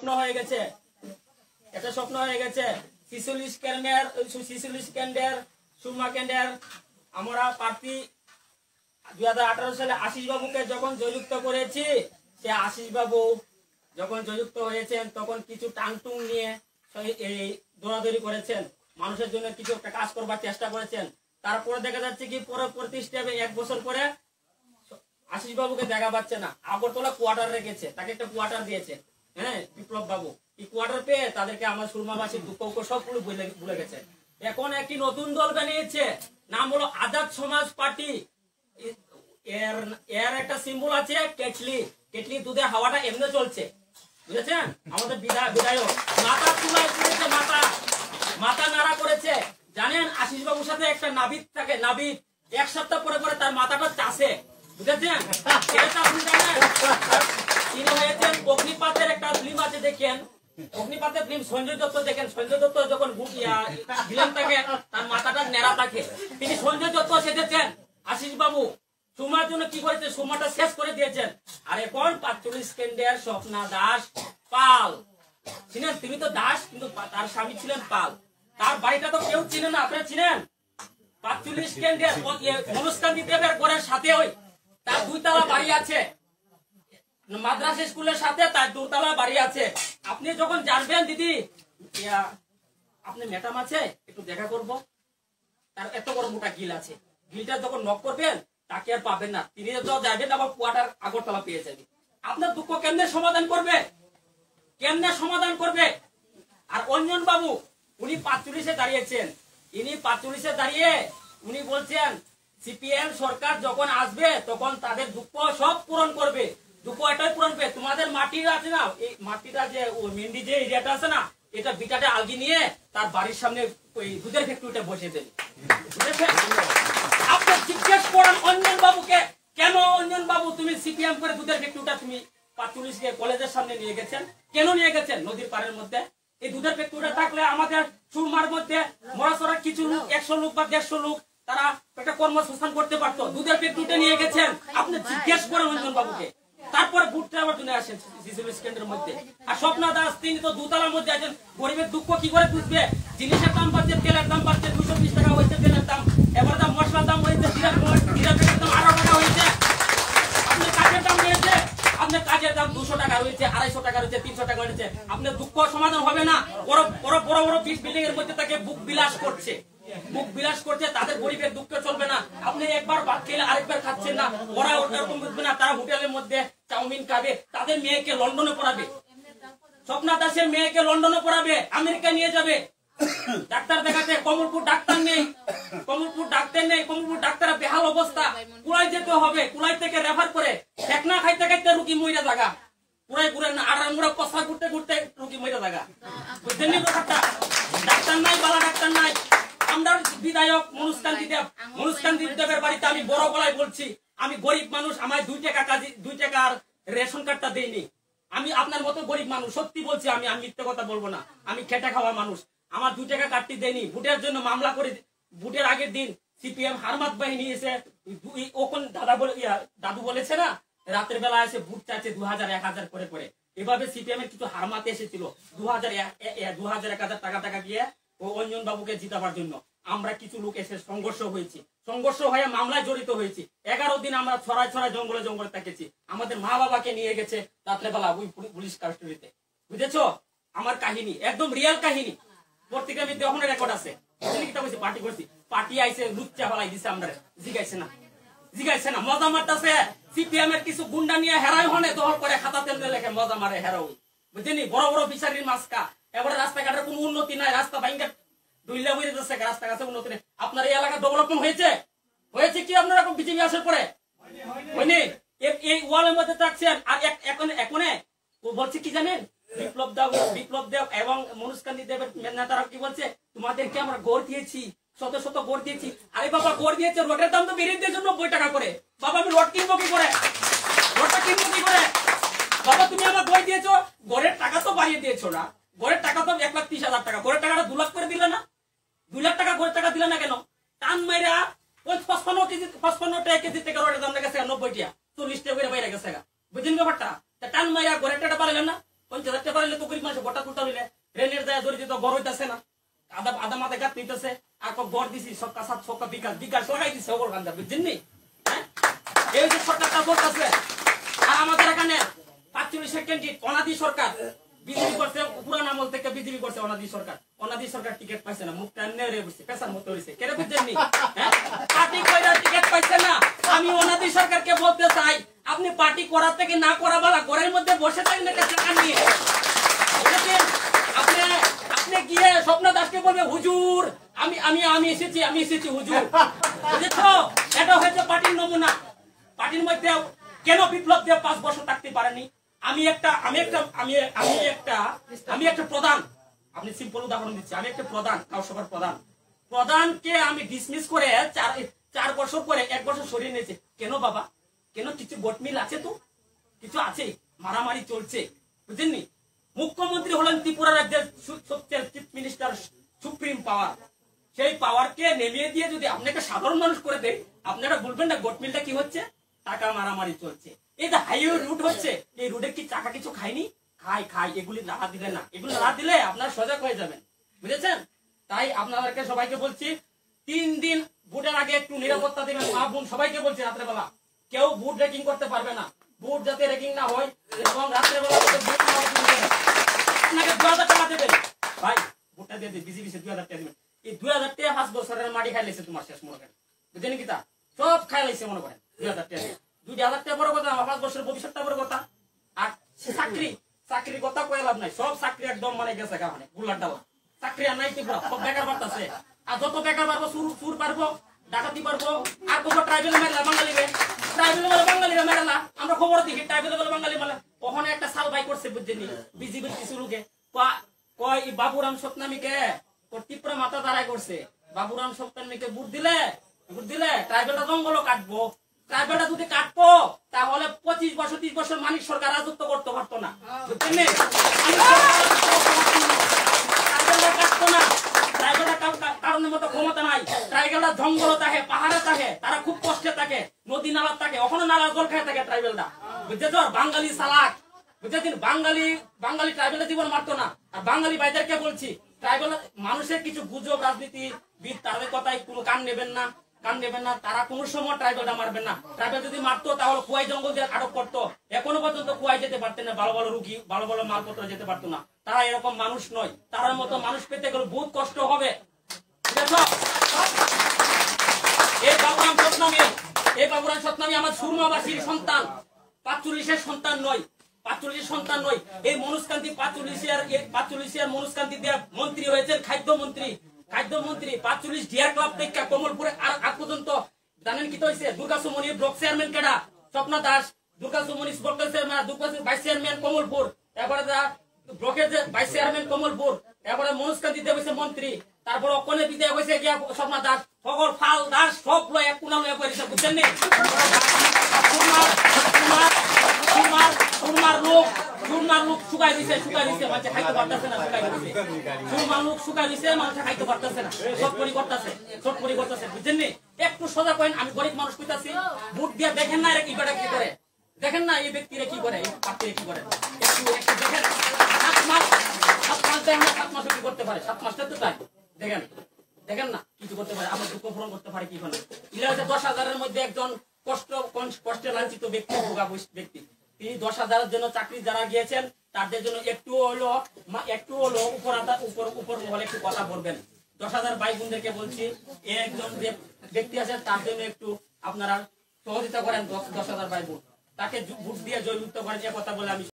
স্বপ্ন হয়ে গেছে, একটা স্বপ্ন হয়ে গেছে। শিশুলি স্ক্যান্ডের সুরমা কেন্দ্রের আমরা প্রার্থী 2018 সালে আশিস বাবুকে যখন জয়যুক্ত করেছি, সে আশিস বাবু যখন জয়যুক্ত হয়েছেন তখন কিছু টাংটুং নিয়ে এই দৌড়াদৌড়ি করেছেন, মানুষের জন্য কিছু একটা কাজ করবার চেষ্টা করেছেন। তারপরে দেখা যাচ্ছে কি পরবর্তী স্টেপে 1 বছর পরে আশিস বাবুকে দেখা পাচ্ছে না। আগরতলা কোয়ার্টার রেখেছে, তাকে একটা কোয়ার্টার দিয়েছে, হ্যাঁ, বিপ্লব বাবু। এই কোয়ার্টার পেয়ে তাদেরকে আমার সুরমাবাসীর দুঃখ সবগুলো ভুলে গেছে। এখন একটি নতুন দল বানিয়েছে, নাম হলো আজাদ সমাজ পার্টি। এর একটা সিম্বল আছে কেটলি, কেটলি দুধে হাওয়াটা এমনি চলছে, বুঝেছেন? আমাদের বিধায়ক মাথা তুলায় করেছে, মাথা নাড়া করেছে। জানেন আশিস বাবুর সাথে একটা নাবিদ থাকে, নাবিদ 1 সপ্তাহ পরে পরে তার মাথাটা চাষে, বুঝেছেন? তিনি হয়েছেন অগ্নিপাতের একটা ফিল্ম আছে, দেখেন অগ্নিপাতের ফিল্ম, সঞ্জয় দত্ত দেখেন। সঞ্জয় দত্ত যখন ভিলেন থাকে তার মাথাটা নেড়া থাকে, তিনি সঞ্জয় দত্ত সেজেছেন। আশিস বাবু সুমার জন্য কি করেছে, সুমাটা শেষ করে দিয়েছেন। আর এখন 45 কেন্দ্রের স্বপ্না দাস পাল ছিলেন, তিনি তো দাস কিন্তু তার স্বামী ছিলেন পাল। তার বাড়িটা তো কেউ চিনে না, আপনারা চিনেন? 45 কেন্দ্রের মনুষ্কান্তি দেবের ঘরের সাথে ওই তার 2 তলা বাড়ি আছে, মাদ্রাসা স্কুলের সাথে তার 2 তলা বাড়ি আছে। আপনি যখন জানবেন দিদি আপনি ম্যাডাম আছে একটু দেখা করব, তার এত বড় মোটা গিল আছে, গিলটা যখন নক করবেন তাকে আর পাবেন না, তিনি তো যাবেন আবার কোয়ার্টার আগরতলা পেয়ে যাবেন। আপনার দুঃখ কেমনে সমাধান করবে, কেমনে সমাধান করবে? আর অঞ্জন বাবু উনি 45-এ দাঁড়িয়েছেন, ইনি 45-এ দাঁড়িয়ে উনি বলছেন সিপিএম সরকার যখন আসবে তখন তাদের দুঃখ সব পূরণ করবে। দুঃখ এটাই পূরণ করবে, তোমাদের মাটির আছে না, এই মাটিটা যে মেন্ডি যে এরিয়াটা আছে না, এটা বিটাতে আলগি নিয়ে তার বাড়ির সামনে ওই দুধের ফ্যাক্টরিটা বসিয়ে দেবে। আপনি জিজ্ঞেস করেন অঞ্জন বাবুকে, কেন অঞ্জন বাবু তুমি সিপিএম করে দুধের ফ্যাক্টরিটা তুমি 45 কলেজের সামনে নিয়ে গেছেন, কেন নিয়ে গেছেন? নদীর পাড়ের মধ্যে এই দুধের ফ্যাক্টরিটা থাকলে আমাদের সুরমার মধ্যে মরাসরা কিছু লোক 100 লোক বা 150 লোক তারা একটা কর্মসংস্থান করতে পারতো, দুধের ফ্যাক্টরিটা নিয়ে গেছেন। আপনি জিজ্ঞেস করেন অঞ্জন বাবুকে। তারপরে বুটটা আবার জন্য আসেন শিশুলি স্ক্যান্ডের মধ্যে। আর স্বপ্না দাস তিনি তো 2 তলার মধ্যে আছেন, গরিবের দুঃখ কি করে বুঝবে? জিনিসের দাম বাড়ছে, তেলের দাম বাড়ছে, 220 টাকা হয়েছে তেলের দাম, এবার দাম মশলার দাম হয়েছে, জিরার দাম 18 টাকা হয়েছে। আপনার কাজের দাম বেড়েছে, আপনার কাজের দাম 200 টাকা হয়েছে, 250 টাকা হয়েছে, 300 টাকা হয়েছে। আপনার দুঃখ সমাধান হবে না। বড় বড় বিল্ডিং এর মধ্যে তাকে বুক বিলাস করছে, তাদের গরিবের দুঃখ চলবে না। আপনি একবার ভাত খেলে আরেকবার খাচ্ছেন না, ওরা ওরকম বুঝবে না। তারা হোটেলের মধ্যে চাউমিন খাবে, তাদের মেয়েকে লন্ডনে পড়াবে, স্বপ্না দাসের মেয়েকে লন্ডনে পড়াবে, আমেরিকা নিয়ে যাবে ডাক্তার দেখাতে। কমলপুর ডাক্তার নেই, কমলপুর ডাক্তার বেহাল অবস্থা, কুলাই যেতে হবে, কুলাই থেকে রেফার করে ঠেকনা খাইতে খাইতে রুগী মইরা জায়গা, পুরাই ঘুরে না আর আমরা কষা ঘুরতে ঘুরতে রুগী মইরা জায়গা, বুঝছেন? ডাক্তার নাই, বালা ডাক্তার নাই। আমরা বিধায়ক মনুষ্কান্তি দেবের বাড়িতে আমি বড় গলায় বলছি, আমি গরিব মানুষ, আমার 2 টাকার রেশন কার্ডটা দেয়নি। আমি আপনার মতো গরিব মানুষ, সত্যি বলছি, আমি মিথ্যে কথা বলবো না, আমি খেটে খাওয়া মানুষ। আমার 2 টাকা কার্ডটি দেয়নি, ভোটের জন্য মামলা করে, ভোটের আগের দিন সিপিএম হারমাত বাহিনী এসে ওখান দাদু বলেছে না, রাতের বেলা এসে ভোট চাইছে 2000 1000 করে করে। এভাবে সিপিএম এর কিছু হারমাতে এসেছিল 2000 1000 টাকা গিয়ে ও অঞ্জন বাবুকে জিতাবার জন্য। আমরা কিছু লোক এসে সংঘর্ষ হয়ে মামলায় জড়িত হয়েছি। 11 দিন আমরা ছড়ায় জঙ্গলে থেকেছি। আমাদের মা বাবাকে নিয়ে গেছে রাত্রেবেলা ওই পুলিশ কাস্টডিতে, বুঝেছো? আমার কাহিনী একদম রিয়েল কাহিনী, পত্রিকার মধ্যে ওখানে রেকর্ড আছে। পার্টি করছি, পার্টি আইসে লুচ্চা ফেলাই দিছে, আমরা জিগাইছে না মজা মারতেছে। সিপিএম এর কিছু গুন্ডা নিয়ে হেরাই হনে দখল করে খাতা তেল লেখে মজা মারে হেরাও, বুঝলি? বড় বড় বিচারির মাস্কা। এবারে রাস্তাঘাটের কোনো উন্নতি নাই, রাস্তা ভাঙ্গা দুইলা বইরে যাচ্ছে, রাস্তাঘাটে উন্নতি নেই। আপনার এই এলাকা ডেভেলপমেন্ট হয়েছে কি আপনারা বিজেপি আসার পরে? হয়নি। এই ওয়ালের মধ্যে থাকছেন। আর এখন বলছে কি জানেন, বিপ্লব দেব এবং মনুষ্কান্তি দেবের নেতারা কি বলছে, তোমাদেরকে আমরা গড় দিয়েছি, শত গড় দিয়েছি। আরে বাবা, গড় দিয়েছে, রোডের দাম তো বেরিয়ে দিয়েছে 90 টাকা করে। বাবা আমি রোড কিনবো কি করে? বাবা তুমি আমার গড় দিয়েছো, গড়ের টাকা তো বাড়িয়ে দিয়েছো না, গড়ের টাকা তো 1,30,000 টাকা, গড়ের টাকাটা 2 লাখ করে দিলে না, 2 লাখ টাকা গড়ের টাকা দিলে না কেন? টান মাইরা ওই 55 টাকা কেজি থেকে রোডের দাম গেছে 90 টাকা, 40 টাকা করে বাইরে গেছে, বুঝলেন ব্যাপারটা? টান মাইরা গড়ের টাকা পারলেন না, 50,000 টাকা পাইলে তো গরিব মানুষ গোটা তুলতে হইলে রেলের দায় জড়িত তো গড় হইতাছে না, আদা আদা মাথা গাত নিতেছে, আর গড় দিছি সবকা সাত সবকা বিকাশ বিকাশ লাগাই দিছে ওর গান্ধা, বুঝছেন নি? হ্যাঁ, এই যে সরকারটা বলতেছে, আর আমাদের এখানে 45 সেকেন্ড অনাদি সরকার বিজেপি করছে, পুরান আমল থেকে বিজেপি করছে অনাদি সরকার টিকিট পাইছে না, মুখটা নেড়ে বসে পেশার মতো হইছে, কেন বুঝছেন নি? হ্যাঁ, পার্টি কইরা টিকিট পাইছে না। আমি অনাদি সরকারকে বলতে চাই, আপনি পার্টি করার থেকে না করা বালা ঘরের মধ্যে বসে থাকেন একটা টাকা নিয়ে, বুঝেছেন? আপনি গিয়ে স্বপ্ন দাসকে বলবে হুজুর আমি এসেছি হুজুর, বুঝেছো? এটা হচ্ছে পার্টির নমুনা। পার্টির মধ্যে কেন বিপ্লব দিয়ে 5 বছর থাকতে পারেনি? আমি একটা প্রধান, আপনি সিম্পল উদাহরণ দিচ্ছি, আমি একটা প্রধান, কাউসভার প্রধানকে আমি ডিসমিস করে 4 বছর করে 1 বছর সরিয়ে নিয়েছে। কেন বাবা? কেন? কিছু গোটমিল আছে, তো কিছু আছে, মারামারি চলছে, বুঝলেননি? মুখ্যমন্ত্রী হলেন ত্রিপুরা রাজ্যের সবচেয়ে চিফ মিনিস্টার, সুপ্রিম পাওয়ার। সেই পাওয়ারকে নেমিয়ে দিয়ে যদি আপনাকে সাধারণ মানুষ করে দেয়, আপনারা বলবেন না গোটমিলটা কি হচ্ছে? টাকা মারামারি চলছে। এই যে হাইওয়ে রুট হচ্ছে, এই রুটে কি টাকা কিছু খায়নি? খাই। এগুলি না দিলে না, এগুলি না দিলে আপনারা সজাগ হয়ে যাবেন, বুঝেছেন? তাই আপনাদেরকে সবাইকে বলছি, 3 দিন ভোটের আগে একটু নিরাপত্তা দেবেন। মা বোন সবাইকে বলছি, রাত্রেবেলা কেউ ভোট রেকিং করতে পারবে না, ভোট যাতে রেকিং না হয়, এবং রাত্রেবেলা ভোট না হয় আপনাকে 2000 টাকা দেবেন। ভাই ভোটটা দিয়ে দিন, বিজেপি 2000 টাকা দেবেন। এই 2000 টাকা 5 বছরের মাটি খাই লেছে তোমার, শেষ মনে করেন, বুঝলেন কি? তা সব খাই লাইছে মনে করেন। 2000 টাকা 2000 টাকা বড় কথা, আমার 5 বছরের ভবিষ্যৎটা বড় কথা। আর চাকরির কথা কয়ে লাভ নাই, সব চাকরি একদম মানে গেছে গা, মানে গুল্লার ডালা চাকরি আর নাই, ত্রিপুরা সব বেকার বাড়তেছে। আর যত বেকার পারবো সুর পারবো, ডাকাতি পারবো। আর কত ট্রাইবেল মেলা বাঙালিরা মেলা, আমরা খবর দেখি ট্রাইবেল বাঙালি মেলা। ওখানে একটা সাল বাই করছে, বুঝছেন? বিজেপির কিছু লোকে কয় বাবুরাম সতনামীকে ত্রিপুরা মাথা দাঁড়ায় করছে, বাবুরাম সতনামীকে ভোট দিলে ট্রাইবেলটা জঙ্গলও কাটবো। ট্রাইবেলটা যদি কাটবো তাহলে 25 বছর 30 বছর মানিক সরকার রাজত্ব করতে পারতো না, বুঝছেন? কাটতো না, ট্রাইবেলটা কারণের মতো ক্ষমতা নাই। ট্রাইবেলটা জঙ্গল থাকে, পাহাড়ে থাকে, তারা খুব কষ্টে থাকে, নদী নালা থাকে, ওখানে নালা জল খায় থাকে ট্রাইবেলটা, বুঝেছ? বাঙালি চালাক, বুঝেছেন? বাঙালি ট্রাইবেলের জীবন মারতো না। আর বাঙালি ভাইদেরকে বলছি, ট্রাইবেল মানুষের কিছু গুজব রাজনীতিবিদ, তাদের কথায় কোনো কান নেবেন না, তারা কোন সময় ট্রাইবেলটা মারবেন না। ট্রাইবেল যদি মারতো তাহলে কুয়াই জঙ্গল দিয়ে আটক করতো, এখনো পর্যন্ত কুয়াই যেতে পারতেন না, ভালো ভালো রুগী, ভালো ভালো মালপত্র যেতে পারতো না। তারা এরকম মানুষ নয়, তার মতো মানুষ পেতে গেলে বহুত কষ্ট হবে। এই বাবুরাম সতনামী আমার সুরমাবাসীর সন্তান, 45-এর সন্তান নয়, 45-এর সন্তান নয়। এই মনুষ্কান্তি 45-এর মনুষ্কান্তি দিয়ে মন্ত্রী হয়েছেন, খাদ্যমন্ত্রী 45 ডিয়ার ক্লাব থেকে কমলপুরে। আর আগ পর্যন্ত জানেন কি হয়েছে? দুর্গা সুমনি ব্লক চেয়ারম্যান কেডা? Swapna Das. Durga Sumani block chairman, vice chairman Kamalpur, এবারে ব্লকের যে ভাইস চেয়ারম্যান কমলপুর, এবারে মনুষ্কান্তি দিয়ে হয়েছে মন্ত্রী। তারপর অকনে বিদায় হয়েছে গিয়া স্বপ্ন দাস, সকল ফাল দাস সব লয় এক কোনা লয়ে করেছে, বুঝছেন? সুরমার লোক শুকাই দিছে, মানুষ খাইতে পারতেছে না, সুরমার লোক শুকাই দিছে, মানুষ খাইতে পারতেছে না, সটপরি করতেছে, বুঝছেন? একটু সোজা করেন, আমি গরিব মানুষ কইতাছি, ভোট দিয়ে দেখেন না এরা কি করে, দেখেন না এই ব্যক্তিরা কি করে, এই পার্টিরা কি করে, একটু দেখেন। 7 মাস কি করতে পারে? 7 মাসটা তো তাই দেখেন না কিছু করতে পারে, আমার দুঃখ পূরণ করতে পারে কি করে? 10,000-এর মধ্যে একজন কষ্টে লাঞ্ছিত ব্যক্তি, ভোগা ব্যক্তি, তিনি 10,000-এর জন্য চাকরি যারা গিয়েছেন তাদের জন্য একটু হলো উপর মহলে একটু কথা বলবেন। 10,000 ভাই বোনদেরকে বলছি, একজন যে ব্যক্তি আছে তার জন্য একটু আপনারা সহযোগিতা করেন। 10,000 ভাই বোন তাকে ভোট দিয়ে জয়যুক্ত করেন, এ কথা বলে আমি